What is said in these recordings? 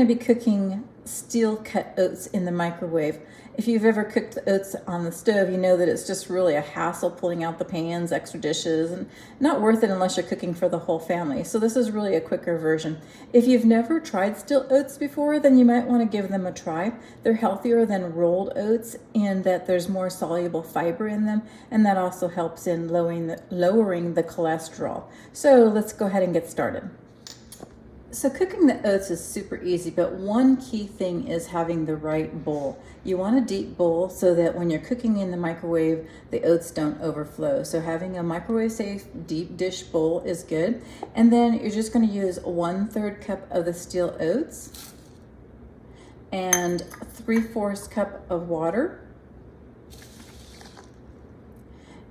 going to be cooking steel cut oats in the microwave. If you've ever cooked the oats on the stove, you know that it's just really a hassle pulling out the pans, extra dishes, and not worth it unless you're cooking for the whole family. So this is really a quicker version. If you've never tried steel oats before, then you might want to give them a try. They're healthier than rolled oats in that there's more soluble fiber in them, and that also helps in lowering the cholesterol. So let's go ahead and get started. So cooking the oats is super easy, but one key thing is having the right bowl. You want a deep bowl so that when you're cooking in the microwave, the oats don't overflow. So having a microwave safe deep dish bowl is good. And then you're just going to use 1/3 cup of the steel oats and 3/4 cup of water.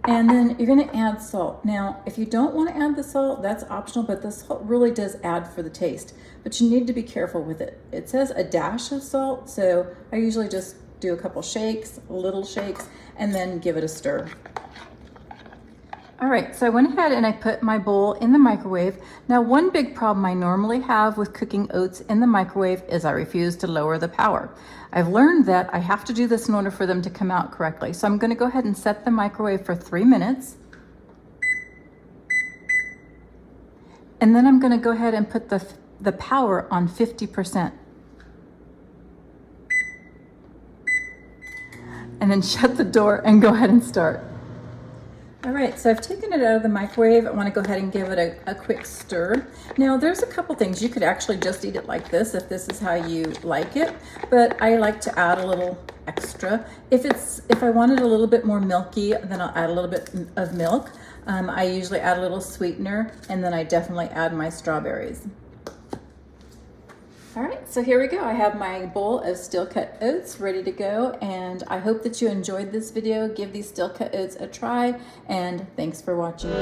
And then you're going to add salt. Now, if you don't want to add the salt, that's optional, but the salt really does add for the taste. But you need to be careful with it. It says a dash of salt, so I usually just do a couple shakes, little shakes, and then give it a stir. All right, so I went ahead and I put my bowl in the microwave. Now, one big problem I normally have with cooking oats in the microwave is I refuse to lower the power. I've learned that I have to do this in order for them to come out correctly. So I'm gonna go ahead and set the microwave for 3 minutes. And then I'm gonna go ahead and put the power on 50%. And then shut the door and go ahead and start. All right, so I've taken it out of the microwave. I want to go ahead and give it a quick stir. Now, there's a couple things. You could actually just eat it like this if this is how you like it, but I like to add a little extra. If I want it a little bit more milky, then I'll add a little bit of milk. I usually add a little sweetener, and then I definitely add my strawberries. All right, so here we go. I have my bowl of steel cut oats ready to go, and I hope that you enjoyed this video. Give these steel cut oats a try, and thanks for watching.